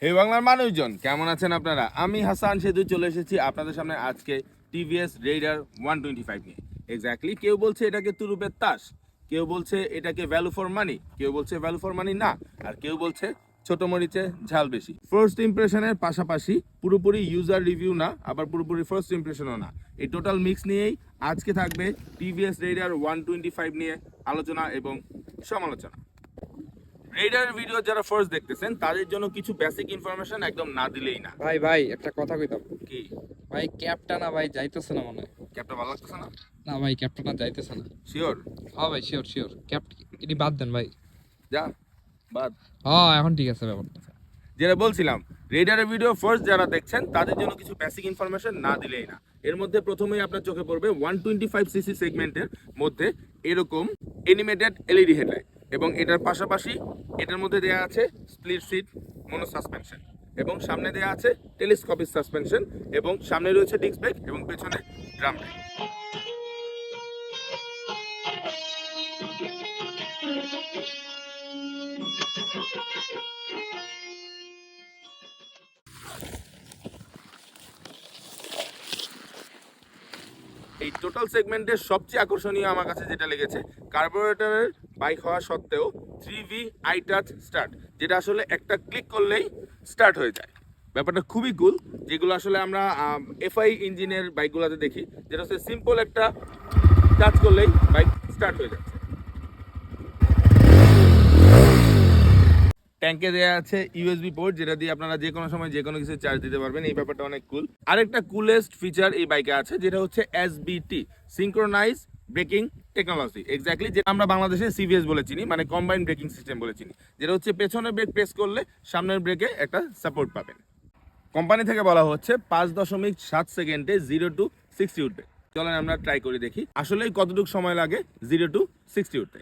হে বাংলার মানুষজন, কেমন আছেন আপনারা? আমি হাসান সেতু চলে এসেছি আপনাদের সামনে আজকে টিভিএস রেইডার 125 নিয়ে। এক্স্যাক্টলি, কেউ বলছে এটাকে তুরুপের তাস, কেউ বলছে এটাকে ভ্যালু ফর মানি, কেউ বলছে ভ্যালু ফর মানি না, আর কেউ বলছে ছোট মরিচে ঝাল বেশি। ফার্স্ট ইমপ্রেশনের পাশাপাশি পুরোপুরি ইউজার রিভিউ না, আবার পুরোপুরি ফার্স্ট ইমপ্রেশনও না, এই টোটাল মিক্স নিয়েই আজকে থাকবে টিভিএস রেইডার 125 নিয়ে আলোচনা এবং সমালোচনা। রেইডার ভিডিও যারা ফার্স্ট দেখতেছেন তাদের জন্য কিছু বেসিক ইনফরমেশন একদম না দিলেই না। ভাই একটা কথা কইতাম। কি ভাই ক্যাপটা না ভাই যাইতেছে না মনে হয়। ক্যাপটা ভালো লাগতেছে না? না ভাই ক্যাপটা না যাইতেছে না। শিওর? হ্যাঁ ভাই শিওর ক্যাপ এটি বাদ দেন ভাই। যা বাদ। হ্যাঁ এখন ঠিক আছে ব্যাপারটা। যেটা বলছিলাম, রেইডারের ভিডিও ফার্স্ট যারা দেখছেন তাদের জন্য কিছু বেসিক ইনফরমেশন না দিলেই না। এর মধ্যে প্রথমেই আপনার চোখে পড়বে 125 সিসি সেগমেন্টের মধ্যে এরকম অ্যানিমেটেড এলইডি হেডলাইট, এবং এটার পাশাপাশি এটার মধ্যে দেওয়া আছে স্প্লিট সিট মনো সাসপেনশন, এবং সামনে দেওয়া আছে টেলিস্কোপিক সাসপেনশন, এবং সামনে রয়েছে ডিস্ক ব্রেক এবং পেছনে ড্রাম ব্রেক। এই টোটাল সেগমেন্টের সবচেয়ে আকর্ষণীয় আমার কাছে যেটা লেগেছে, কার্বোরেটরের বাইক হওয়া সত্ত্বেও 3V আই টাচ স্টার্ট, যেটা আসলে একটা ক্লিক করলেই স্টার্ট হয়ে যায়। ব্যাপারটা খুবই কুল, যেগুলো আসলে আমরা এফআই ইঞ্জিনের বাইকগুলোতে দেখি, যেটা হচ্ছে সিম্পল একটা টাচ করলেই বাইক স্টার্ট হয়ে যাচ্ছে। ট্যাঙ্কে দেওয়া আছে ইউএসবি পোর্ট, যেটা দিয়ে আপনারা যে কোনো সময় যে কোনো কিছু চার্জ দিতে পারবেন। এই ব্যাপারটা অনেক কুল। আরেকটা কুলেস্ট ফিচার এই বাইকে আছে, যেটা হচ্ছে SBT, synchronise breaking technology. Exactly যেটা আমরা বাংলাদেশে সিভিএস বলে চিনি, মানে কম্বাইন্ড ব্রেকিং সিস্টেম বলে চিনি, যেটা হচ্ছে পেছনের ব্রেক প্রেস করলে সামনের ব্রেকে একটা সাপোর্ট পাবেন। কোম্পানি থেকে বলা হচ্ছে 5.7 সেকেন্ডে 0 to 60 উঠবে। চলেন আমরা ট্রাই করে দেখি আসলেই কতটুকু সময় লাগে 0 to 60 উঠতে।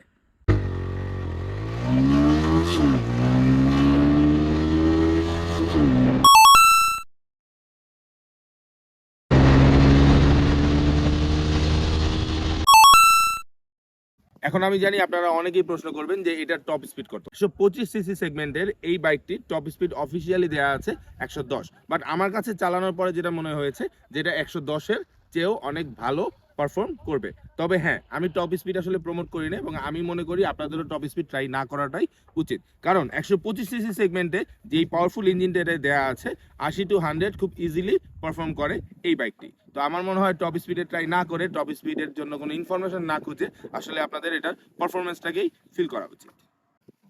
এখন আমি জানি আপনারা অনেকেই প্রশ্ন করবেন যে এটার টপ স্পিড কত। 125 সিসি সেগমেন্টের এই বাইকটির টপ স্পিড অফিসিয়ালি দেওয়া আছে 110, বাট আমার কাছে চালানোর পরে যেটা মনে হয়েছে যেটা 110-এর চেয়েও অনেক ভালো পারফর্ম করবে। তবে হ্যাঁ, আমি টপ স্পিড আসলে প্রমোট করি না, এবং আমি মনে করি আপনাদেরও টপ স্পিড ট্রাই না করাটাই উচিত, কারণ 125 সিসি সেগমেন্টে যেই পাওয়ারফুল ইঞ্জিনটা দেওয়া আছে 80 to 100 খুব ইজিলি পারফর্ম করে এই বাইকটি। তো আমার মনে হয় টপ স্পিডে ট্রাই না করে, টপ স্পিডের জন্য কোনো ইনফরমেশন না খুঁজে আসলে আপনাদের এটার পারফরমেন্সটাকেই ফিল করা উচিত।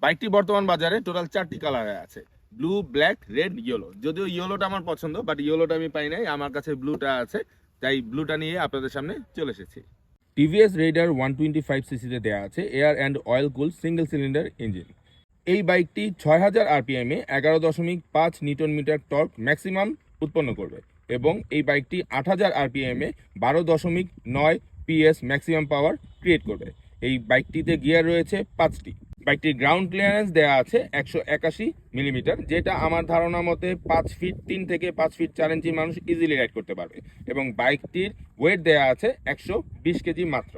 বাইকটি বর্তমান বাজারে টোটাল 4টি কালারে আছে, ব্লু, ব্ল্যাক, রেড, ইয়েলো। যদিও ইয়েলোটা আমার পছন্দ, বাট ইয়েলোটা আমি পাই নাই, আমার কাছে ব্লুটা আছে, তাই ব্লুটা নিয়ে আপনাদের সামনে চলে এসেছি। টিভিএস রেইডার 125 সিসিতে দেওয়া আছে air and oil cool single cylinder engine. এই বাইকটি 6000 আরপিএমে 11.5 নিউটন মিটার টর্ক ম্যাক্সিমাম উৎপন্ন করবে, এবং এই বাইকটি 8000 আরপিএমে 12.9 পিএস ম্যাক্সিমাম পাওয়ার ক্রিয়েট করবে। এই বাইকটিতে গিয়ার রয়েছে 5টি। বাইকটির গ্রাউন্ড ক্লিয়ারেন্স দেওয়া আছে 181 মিলিমিটার, যেটা আমার ধারণা মতে 5 ফিট 3 থেকে 5 ফিট 4 ইঞ্চি মানুষ ইজিলি রাইড করতে পারবে, এবং বাইকটির ওয়েট দেওয়া আছে 120 কেজি মাত্র।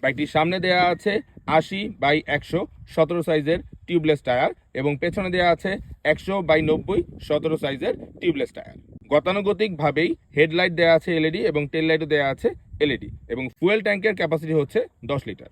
বাইকটির সামনে দেওয়া আছে 80/100 সাইজের টিউবলেস টায়ার, এবং পেছনে দেওয়া আছে 100/90 সাইজের টিউবলেস টায়ার। গতানুগতিকভাবেই হেডলাইট দেওয়া আছে এলইডি, এবং টেল লাইটও দেওয়া আছে এলইডি, এবং ফুয়েল ট্যাঙ্কের ক্যাপাসিটি হচ্ছে 10 লিটার।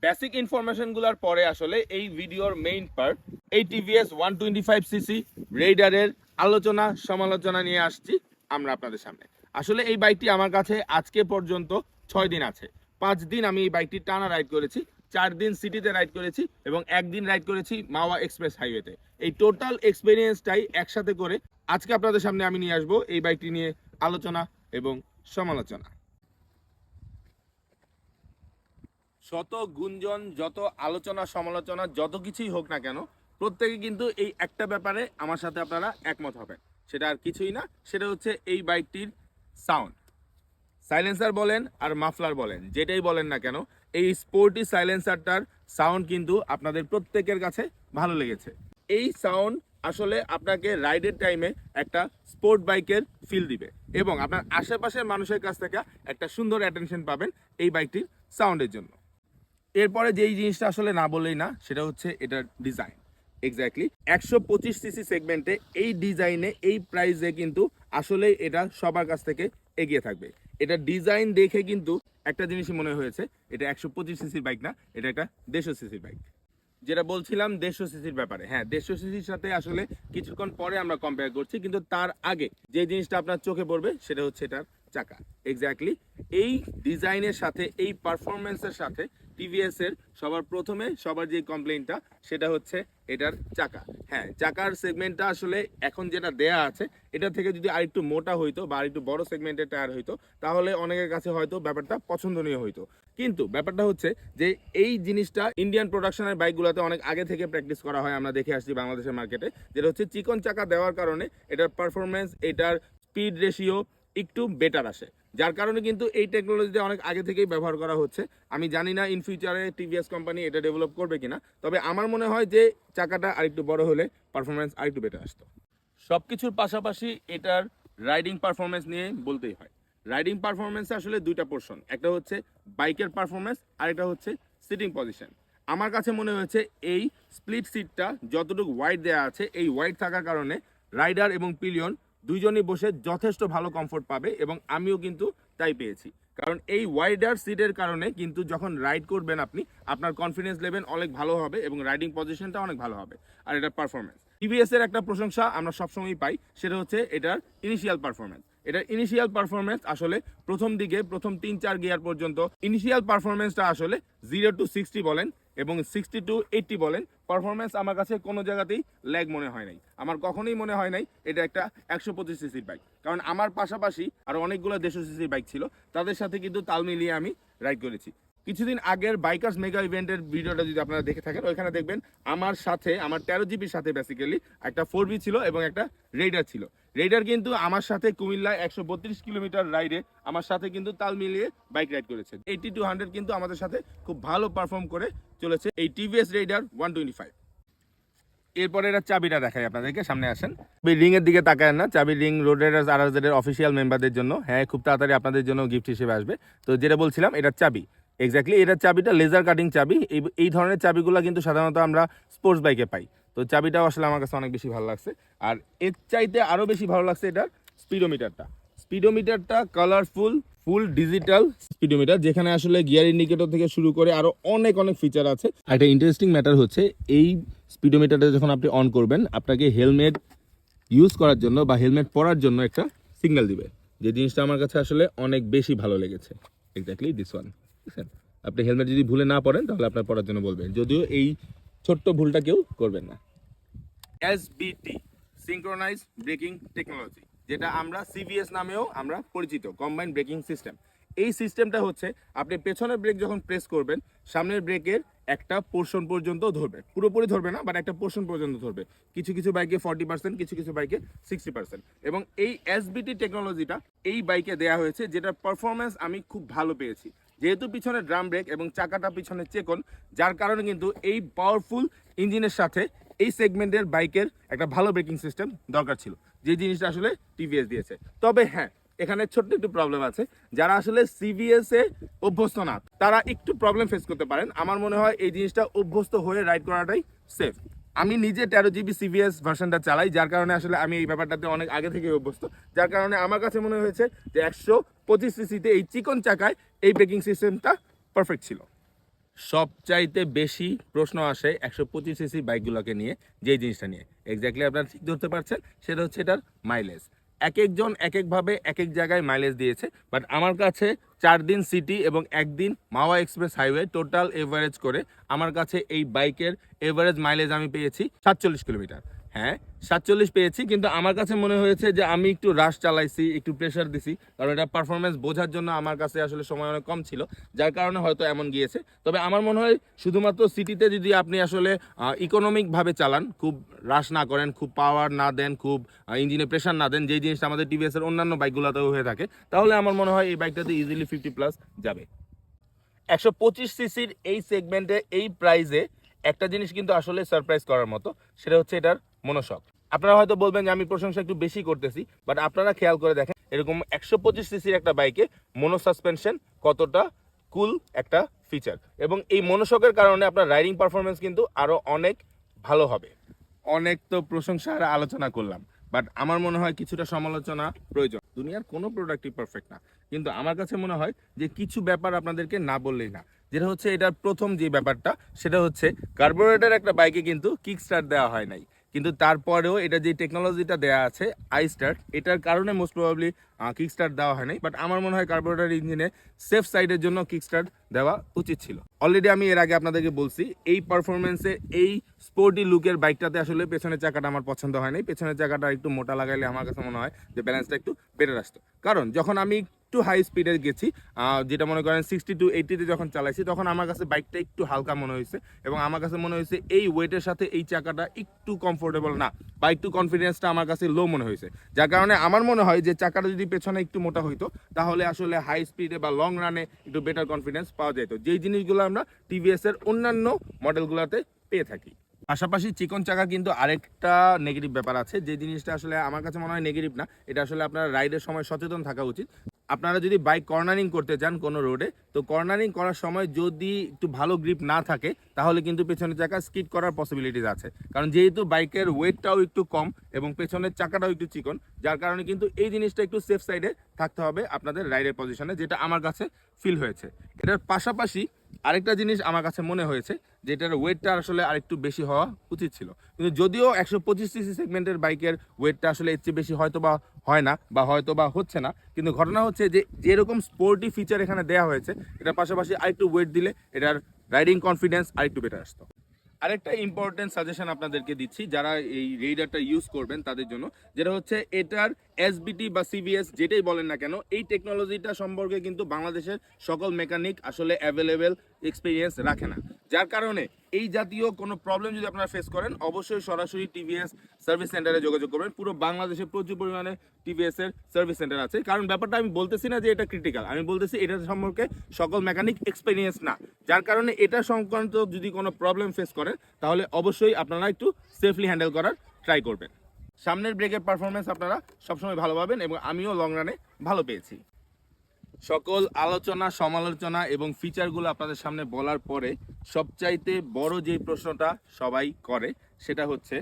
বেসিক ইনফরমেশনগুলোর পরে আসলে এই ভিডিওর মেইন পার্ট, এই টিভিএস 125 সিসি রেইডারের আলোচনা সমালোচনা নিয়ে আসছি আমরা আপনাদের সামনে। আসলে এই বাইকটি আমার কাছে আজকে পর্যন্ত 6 দিন আছে। 5 দিন আমি এই বাইকটি টানা রাইড করেছি, 4 দিন সিটিতে রাইড করেছি, এবং 1 দিন রাইড করেছি মাওয়া এক্সপ্রেস হাইওয়েতে। এই টোটাল এক্সপিরিয়েন্সটাই একসাথে করে আজকে আপনাদের সামনে আমি নিয়ে আসবো এই বাইকটি নিয়ে আলোচনা এবং সমালোচনা। শত গুঞ্জন, যত আলোচনা সমালোচনা, যত কিছুই হোক না কেন, প্রত্যেকে কিন্তু এই একটা ব্যাপারে আমার সাথে আপনারা একমত হবেন, সেটা আর কিছুই না, সেটা হচ্ছে এই বাইকটির সাউন্ড। সাইলেন্সার বলেন আর মাফলার বলেন, যেটাই বলেন না কেন, এই স্পোর্টি সাইলেন্সারটার সাউন্ড কিন্তু আপনাদের প্রত্যেকের কাছে ভালো লেগেছে। এই সাউন্ড আসলে আপনাকে রাইডের টাইমে একটা স্পোর্ট বাইকের ফিল দিবে, এবং আপনার আশেপাশের মানুষের কাছ থেকে একটা সুন্দর অ্যাটেনশন পাবেন এই বাইকটির সাউন্ডের জন্য। এরপরে যেই জিনিসটা আসলে না বললেই না, সেটা হচ্ছে এটার ডিজাইন। এক্স্যাক্টলি 125 সিসি সেগমেন্টে এই ডিজাইনে এই প্রাইসে কিন্তু আসলে এটা সবার কাছ থেকে এগিয়ে থাকবে। এটা ডিজাইন দেখে কিন্তু একটা জিনিসই মনে হয়েছে এটা 125 সিসির বাইক না, এটা একটা 150 সিসির বাইক। যেটা বলছিলাম 150 সিসির ব্যাপারে, হ্যাঁ 150 সিসির সাথে আসলে কিছুক্ষণ পরে আমরা কম্পেয়ার করছি, কিন্তু তার আগে যে জিনিসটা আপনার চোখে পড়বে সেটা হচ্ছে এটার চাকা। এক্স্যাক্টলি এই ডিজাইনের সাথে এই পারফরমেন্সের সাথে টিভিএস এর সবার প্রথমে সবার যে কমপ্লেইনটা সেটা হচ্ছে এটার চাকা। হ্যাঁ চাকার সেগমেন্টটা আসলে এখন যেটা দেয়া আছে এটা থেকে যদি আরেকটু মোটা হইতো বা আরেকটু বড় সেগমেন্টের টায়ার হইতো তাহলে অনেকের কাছে হয়তো ব্যাপারটা পছন্দনীয় হইতো। কিন্তু ব্যাপারটা হচ্ছে যে এই জিনিসটা ইন্ডিয়ান প্রোডাকশনের বাইকগুলোতে অনেক আগে থেকে প্র্যাকটিস করা হয়, আমরা দেখে আসছি বাংলাদেশের মার্কেটে, যেটা হচ্ছে চিকন চাকা দেওয়ার কারণে এটার পারফরমেন্স, এটার স্পিড রেশিও একটু বেটার আসে, যার কারণে কিন্তু এই টেকনোলজিটা অনেক আগে থেকেই ব্যবহার করা হচ্ছে। আমি জানি না ইন ফিউচারে টিভিএস কোম্পানি এটা ডেভেলপ করবে কিনা, তবে আমার মনে হয় যে চাকাটা আরেকটু বড় হলে পারফরমেন্স আরেকটু বেটার আসতো। সব কিছুর পাশাপাশি এটার রাইডিং পারফরমেন্স নিয়ে বলতেই হয়। রাইডিং পারফরমেন্সে আসলে দুইটা পোর্শন, একটা হচ্ছে বাইকের পারফরমেন্স আর একটা হচ্ছে সিটিং পজিশন। আমার কাছে মনে হয়েছে এই স্প্লিট সিটটা যতটুকু ওয়াইড দেওয়া আছে, এই ওয়াইড থাকার কারণে রাইডার এবং পিলিয়ন দুইজনই বসে যথেষ্ট ভালো কমফোর্ট পাবে, এবং আমিও কিন্তু তাই পেয়েছি। কারণ এই ওয়াইডার সিটের কারণে কিন্তু যখন রাইড করবেন আপনি, আপনার কনফিডেন্স লেভেল অনেক ভালো হবে এবং রাইডিং পজিশনটা অনেক ভালো হবে। আর এটার পারফরমেন্স, টিভিএস এর একটা প্রশংসা আমরা সবসময়ই পাই, সেটা হচ্ছে এটার ইনিশিয়াল পারফরমেন্স। এটার ইনিশিয়াল পারফরমেন্স আসলে প্রথম দিকে প্রথম 3-4 গিয়ার পর্যন্ত ইনিশিয়াল পারফরমেন্সটা আসলে 0 to 60 বলেন এবং 60 to 80 বলেন, পারফরমেন্স আমার কাছে কোনো জায়গাতেই ল্যাগ মনে হয় নাই। আমার কখনোই মনে হয় নাই এটা একটা 125 সিসির বাইক, কারণ আমার পাশাপাশি আরও অনেকগুলো 150 সিসির বাইক ছিল, তাদের সাথে কিন্তু তাল মিলিয়ে আমি রাইড করেছি। কিছুদিন আগের বাইকার্স মেগা ইভেন্টের ভিডিওটা যদি আপনারা দেখে থাকেন, ওইখানে দেখবেন আমার সাথে আমার 13 জিবির সাথে বেসিক্যালি একটা 4B ছিল এবং একটা রেইডার ছিল। রেইডার কিন্তু আমার সাথে কুমিল্লায় 132 কিলোমিটার রাইডে আমার সাথে কিন্তু তাল মিলিয়ে বাইক রাইড করেছে। 80 to 100 কিন্তু আমাদের সাথে খুব ভালো পারফর্ম করে চলেছে এই টিভিএস রেইডার 125। এরপরে এটা চাবিটা দেখাই আপনাদেরকে, সামনে আসেন। রিং এর দিকে তাকায় না, চাবি রিং রোড রাইডার্স RRZ এর অফিসিয়াল মেম্বারদের জন্য, হ্যাঁ খুব তাড়াতাড়ি আপনাদের জন্য গিফট হিসেবে আসবে। তো যেটা বলছিলাম এটার চাবি, এক্স্যাক্টলি এটার চাবিটা লেজার কাটিং চাবি। এই ধরনের চাবিগুলো কিন্তু সাধারণত আমরা স্পোর্টস বাইকে পাই, তো চাবিটাও আসলে আমার কাছে অনেক বেশি ভালো লাগছে। আর এর চাইতে আরও বেশি ভালো লাগছে এটার স্পিডোমিটারটা কালারফুল ফুল ডিজিটাল স্পিডোমিটার, যেখানে আসলে গিয়ার ইন্ডিকেটর থেকে শুরু করে আরো অনেক ফিচার আছে। একটা ইন্টারেস্টিং ম্যাটার হচ্ছে এই স্পিডোমিটারটা যখন আপনি অন করবেন আপনাকে হেলমেট ইউজ করার জন্য বা হেলমেট পরার জন্য একটা সিগন্যাল দিবে, যে জিনিসটা আমার কাছে আসলে অনেক বেশি ভালো লেগেছে। এক্স্যাক্টলি দিস ওয়ান, বুঝছেন? আপনি হেলমেট যদি ভুলে না পড়েন তাহলে আপনার পরার জন্য বলবেন, যদিও এই ছোট্ট ভুলটা কেউ করবেন না। SBT সিঙ্ক্রোনাইজ ব্রেকিং টেকনোলজি, যেটা আমরা CBS নামেও আমরা পরিচিত, কম্বাইন্ড ব্রেকিং সিস্টেম। এই সিস্টেমটা হচ্ছে আপনি পেছনের ব্রেক যখন প্রেস করবেন সামনের ব্রেকের একটা পোর্শন পর্যন্ত ধরবে, পুরোপুরি ধরবে না বাট একটা পোর্শন পর্যন্ত ধরবে। কিছু কিছু বাইকে 40%, কিছু কিছু বাইকে 60%। এবং এই SBT টেকনোলজিটা এই বাইকে দেয়া হয়েছে, যেটার পারফরমেন্স আমি খুব ভালো পেয়েছি। যেহেতু পিছনে ড্রাম ব্রেক এবং চাকাটা পিছনে চেকন, যার কারণে কিন্তু এই পাওয়ারফুল ইঞ্জিনের সাথে এই সেগমেন্টের বাইকের একটা ভালো ব্রেকিং সিস্টেম দরকার ছিল, যে জিনিসটা আসলে টিভিএস দিয়েছে। তবে হ্যাঁ এখানে ছোট্ট একটু প্রবলেম আছে, যারা আসলে CBS এ অভ্যস্ত না তারা একটু প্রবলেম ফেস করতে পারেন। আমার মনে হয় এই জিনিসটা অভ্যস্ত হয়ে রাইড করাটাই সেফ। আমি নিজে 13 জিবি CBS ভার্সনটা চালাই, যার কারণে আসলে আমি এই ব্যাপারটাতে অনেক আগে থেকে অভ্যস্ত, যার কারণে আমার কাছে মনে হয়েছে যে 125 সিসিতে এই চিকন চাকায় এই ব্রেকিং সিস্টেমটা পারফেক্ট ছিল। সবচাইতে বেশি প্রশ্ন আসে 125 সিসি বাইকগুলোকে নিয়ে, যেই জিনিসটা নিয়ে এক্স্যাক্টলি আপনারা ঠিক ধরতে পারছেন, সেটা হচ্ছে এটার মাইলেজ। এক একজন এক একভাবে এক এক জায়গায় মাইলেজ দিয়েছে, বাট আমার কাছে 4 দিন সিটি এবং 1 দিন মাওয়া এক্সপ্রেস হাইওয়ে টোটাল এভারেজ করে আমার কাছে এই বাইকের এভারেজ মাইলেজ আমি পেয়েছি 47 কিলোমিটার। হ্যাঁ 47 পেয়েছি, কিন্তু আমার কাছে মনে হয়েছে যে আমি একটু রাশ চালাইছি, একটু প্রেশার দিছি, কারণ এটা পারফরমেন্স বোঝার জন্য আমার কাছে আসলে সময় অনেক কম ছিল, যার কারণে হয়তো এমন গিয়েছে। তবে আমার মনে হয় শুধুমাত্র সিটিতে যদি আপনি আসলে ইকোনমিকভাবে চালান, খুব রাশ না করেন, খুব পাওয়ার না দেন, খুব ইঞ্জিনে প্রেশার না দেন, যেই জিনিসটা আমাদের টিভিএস এর অন্যান্য বাইকগুলোতেও হয়ে থাকে, তাহলে আমার মনে হয় এই বাইকটাতে ইজিলি 50+ যাবে। 125 সিসির এই সেগমেন্টে এই প্রাইসে একটা জিনিস কিন্তু আসলে সারপ্রাইজ করার মতো, সেটা হচ্ছে এটার মনোশক। আপনারা হয়তো বলবেন যে আমি প্রশংসা একটু বেশি করতেছি, বাট আপনারা খেয়াল করে দেখেন এরকম 125 সিসির একটা বাইকে মনো সাসপেনশন কতটা কুল একটা ফিচার, এবং এই মনোশকের কারণে আপনার রাইডিং পারফরমেন্স কিন্তু আরো অনেক ভালো হবে। অনেক তো প্রশংসা আর আলোচনা করলাম, বাট আমার মনে হয় কিছুটা সমালোচনা প্রয়োজন। দুনিয়ার কোনো প্রোডাক্টই পারফেক্ট না, কিন্তু আমার কাছে মনে হয় যে কিছু ব্যাপার আপনাদেরকে না বললেই না। যেটা হচ্ছে এটার প্রথম যে ব্যাপারটা, সেটা হচ্ছে কার্বোরেটর একটা বাইকে কিন্তু কিক স্টার্ট দেওয়া হয় নাই, কিন্তু তারপরেও এটা যে টেকনোলজিটা দেওয়া আছে আই স্টার্ট, এটার কারণে মোস্ট প্রবাবলি কিক স্টার্ট দেওয়া হয় নাই। বাট আমার মনে হয় কার্বোরেটর ইঞ্জিনে সেফ সাইডের জন্য কিক স্টার্ট দেওয়া উচিত ছিল। অলরেডি আমি এর আগে আপনাদেরকে বলছি, এই পারফরমেন্সে এই স্পোর্টি লুকের বাইকটাতে আসলে পেছনের চাকাটা আমার পছন্দ হয় নাই। পেছনের চাকাটা একটু মোটা লাগাইলে আমার কাছে মনে হয় যে ব্যালেন্সটা একটু বেটার আসতো। কারণ যখন আমি একটু হাই স্পিডে গেছি, যেটা মনে করেন 60 to 80-তে যখন চালাইছি, তখন আমার কাছে বাইকটা একটু হালকা মনে হয়েছে এবং আমার কাছে মনে হয়েছে এই ওয়েটের সাথে এই চাকাটা একটু কমফোর্টেবল না, বা একটু কনফিডেন্সটা আমার কাছে লো মনে হয়েছে। যার কারণে আমার মনে হয় যে চাকাটা যদি পেছনে একটু মোটা হইতো, তাহলে আসলে হাই স্পিডে বা লং রানে একটু বেটার কনফিডেন্স পাওয়া যেত, যেই জিনিসগুলো আমরা টিভিএস এর অন্যান্য মডেলগুলোতে পেয়ে থাকি। পাশাপাশি চিকন চাকা কিন্তু আরেকটা নেগেটিভ ব্যাপার আছে, যে জিনিসটা আসলে আমার কাছে মনে হয় নেগেটিভ না, এটা আসলে আপনার রাইডের সময় সচেতন থাকা উচিত। আপনারা যদি বাইক কর্নারিং করতে চান কোনো রোডে, তো কর্নারিং করার সময় যদি একটু ভালো গ্রিপ না থাকে, তাহলে কিন্তু পেছনের চাকা স্কিড করার পসিবিলিটিস আছে। কারণ যেহেতু বাইকের ওয়েটটাও একটু কম এবং পেছনের চাকাটাও একটু চিকন, যার কারণে কিন্তু এই জিনিসটা একটু সেফ সাইডে থাকতে হবে আপনাদের রাইডের পজিশনে, যেটা আমার কাছে ফিল হয়েছে। এটার পাশাপাশি আরেকটা জিনিস আমার কাছে মনে হয়েছে, যে এটার ওয়েটটা আসলে আরেকটু বেশি হওয়া উচিত ছিল। কিন্তু যদিও 125 সিসি সেগমেন্টের বাইকের ওয়েটটা আসলে এর চেয়ে বেশি হয়তো বা হয় না, বা হয়তো বা হচ্ছে না, কিন্তু ঘটনা হচ্ছে যে যেরকম স্পোর্টি ফিচার এখানে দেওয়া হয়েছে, এটার পাশাপাশি আরেকটু ওয়েট দিলে এটার রাইডিং কনফিডেন্স আরেকটু বেটার আসতো। আরেকটা ইম্পর্টেন্ট সাজেশন আপনাদেরকে দিচ্ছি যারা এই রেইডারটা ইউজ করবেন তাদের জন্য, যেটা হচ্ছে এটার এসবিটি বা সিবিএস যেটাই বলেন না কেন, এই টেকনোলজিটা সম্পর্কে কিন্তু বাংলাদেশের সকল মেকানিক আসলে অ্যাভেলেবেল এক্সপিরিয়েন্স রাখে না। যার কারণে এই জাতীয় কোনো প্রবলেম যদি আপনারা ফেস করেন, অবশ্যই সরাসরি টিভিএস সার্ভিস সেন্টারে যোগাযোগ করবেন। পুরো বাংলাদেশে প্রচুর পরিমাণে টিভিএস এর সার্ভিস সেন্টার আছে। কারণ ব্যাপারটা আমি বলতেছি না যে এটা ক্রিটিক্যাল, আমি বলতেছি এটা সম্পর্কে সকল মেকানিক এক্সপিরিয়েন্স না। যার কারণে এটা সংক্রান্ত যদি কোনো প্রবলেম ফেস করেন, তাহলে অবশ্যই আপনারা একটু সেফলি হ্যান্ডেল করার ট্রাই করবেন। সামনের ব্রেকের পারফরমেন্স আপনারা সবসময় ভালো পাবেন এবং আমিও লং রানে ভালো পেয়েছি। সকল আলোচনা সমালোচনা এবং ফিচারগুলো আপনাদের সামনে বলার পরে সবচাইতে বড় যে প্রশ্নটা সবাই করে, সেটা হচ্ছে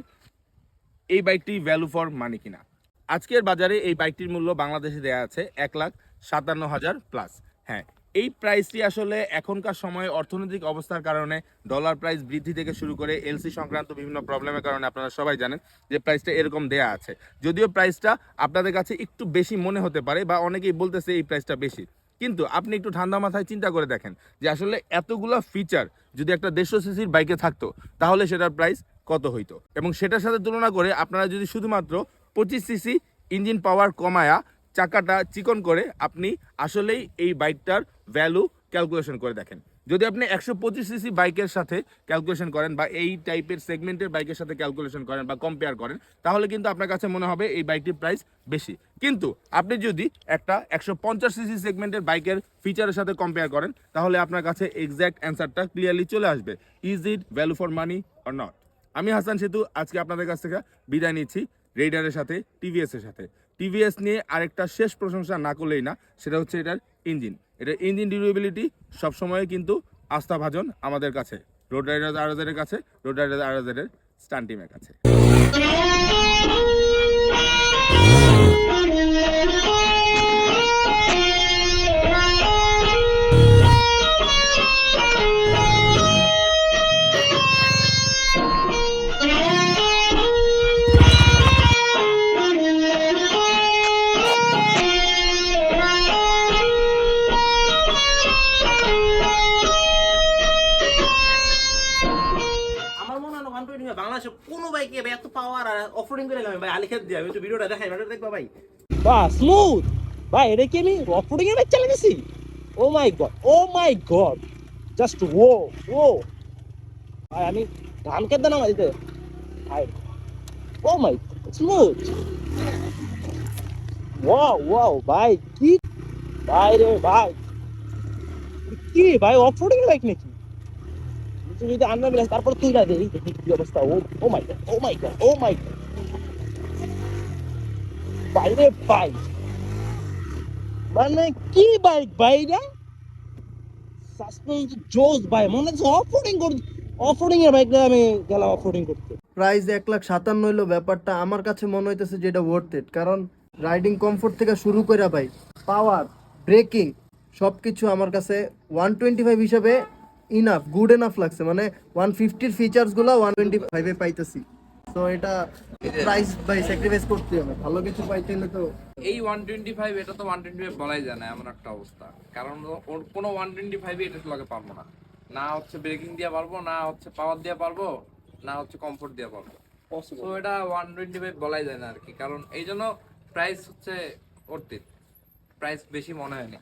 এই বাইকটি ভ্যালু ফর মানি কিনা। আজকের বাজারে এই বাইকটির মূল্য বাংলাদেশে দেওয়া আছে 1,57,000 প্লাস। হ্যাঁ, এই প্রাইসটি আসলে এখনকার সময়ে অর্থনৈতিক অবস্থার কারণে, ডলার প্রাইস বৃদ্ধি থেকে শুরু করে এলসি সংক্রান্ত বিভিন্ন প্রবলেমের কারণে আপনারা সবাই জানেন যে প্রাইসটা এরকম দেয়া আছে। যদিও প্রাইসটা আপনাদের কাছে একটু বেশি মনে হতে পারে, বা অনেকেই বলতেছে এই প্রাইসটা বেশি, কিন্তু আপনি একটু ঠান্ডা মাথায় চিন্তা করে দেখেন যে আসলে এতগুলো ফিচার যদি একটা 150 সিসির বাইকে থাকতো, তাহলে সেটার প্রাইস কত হইতো। এবং সেটার সাথে তুলনা করে আপনারা যদি শুধুমাত্র 25 সিসি ইঞ্জিন পাওয়ার কমায়া চাকাটা চিকন করে আপনি আসলেই এই বাইকটার ভ্যালু ক্যালকুলেশন করে দেখেন, যদি আপনি 125 সিসি বাইকের সাথে ক্যালকুলেশন করেন বা এই টাইপের সেগমেন্টের বাইকের সাথে ক্যালকুলেশন করেন বা কম্পেয়ার করেন, তাহলে কিন্তু আপনার কাছে মনে হবে এই বাইকটির প্রাইস বেশি। কিন্তু আপনি যদি একটা 150 সিসি সেগমেন্টের বাইকের ফিচারের সাথে কম্পেয়ার করেন, তাহলে আপনার কাছে এক্স্যাক্ট অ্যান্সারটা ক্লিয়ারলি চলে আসবে, is it value for money or not. আমি হাসান সেতু আজকে আপনাদের কাছ থেকে বিদায় নিচ্ছি রেইডারের সাথে, টিভিএস এর সাথে। টিভিএস নিয়ে আরেকটা শেষ প্রশংসা না করলেই না, সেটা হচ্ছে এটার ইঞ্জিন। এটার ইঞ্জিন ডিউরেবিলিটি সবসময় কিন্তু আস্থাভাজন আমাদের কাছে, রোড রাইডার আরজের কাছে, রোড রাইডার আরজের স্টান টিমের কাছে। আমার মনে হয় 120 বাংলাদেশে কোনো বাইকে এত পাওয়ার আর অফরোডিং করে এলাম ভাই। আলিখাত দিয়ে আমি একটু ভিডিওটা দেখাই, ভিডিওটা দেখবা ভাই। বাহ, স্মুথ ভাই। এটা কি আমি অফরোডিং এর বাইক চালাতেছি? ও মাই গড, ও মাই গড, জাস্ট ও ও ভাই, আমি ধান খেতে না মারিতে ভাই। ও মাই স্মুথ, ওয়াও ওয়াও ভাই, কি ভাই রে ভাই, কি ভাই অফরোডিং এর বাইক নাকি? তুই যদি আনবে মিলাস তারপর তুই না দেখি দেখি কি অবস্থা। ও ও মাই গড, ও মাই গড, ও মাই গড ভাই রে ভাই, মানে কি বাইক ভাই না? সাসপেন্স জোস ভাই, মনে হচ্ছে অফরোডিং এর বাইক আমি গেলাম অফরোডিং করতে। প্রাইস 1,57,000 হইলো, ব্যাপারটা আমার কাছে মনে হইতেছে যে এটা ওয়ার্থ ইট। কারণ রাইডিং কমফোর্ট থেকে শুরু করে ভাই, পাওয়ার, ব্রেকিং সবকিছু আমার কাছে 125 হিসাবে ইনাফ, গুড এনাফ লাগছে। মানে 150-র ফিচার্সগুলো 125 এ পাইতেছি। তো এটা প্রাইস ভাই স্যাক্রিফাইস করতে হবে, ভালো কিছু পাইতে হলে তো। এই 125 এটা তো 125 বলাই যায় না, এমন একটা অবস্থা। কারণ ওর কোনো 125 এটা লগে পারবো না। না হচ্ছে ব্রেকিং দিয়ে পারবো, না হচ্ছে পাওয়ার দিয়ে পারবো, না হচ্ছে কমফোর্ট দিয়ে পারবো। তো এটা 125 বলাই যায় না আর কি। কারণ এই জন্য প্রাইস হচ্ছে অর্থিত, প্রাইস বেশি মনে হয়নি।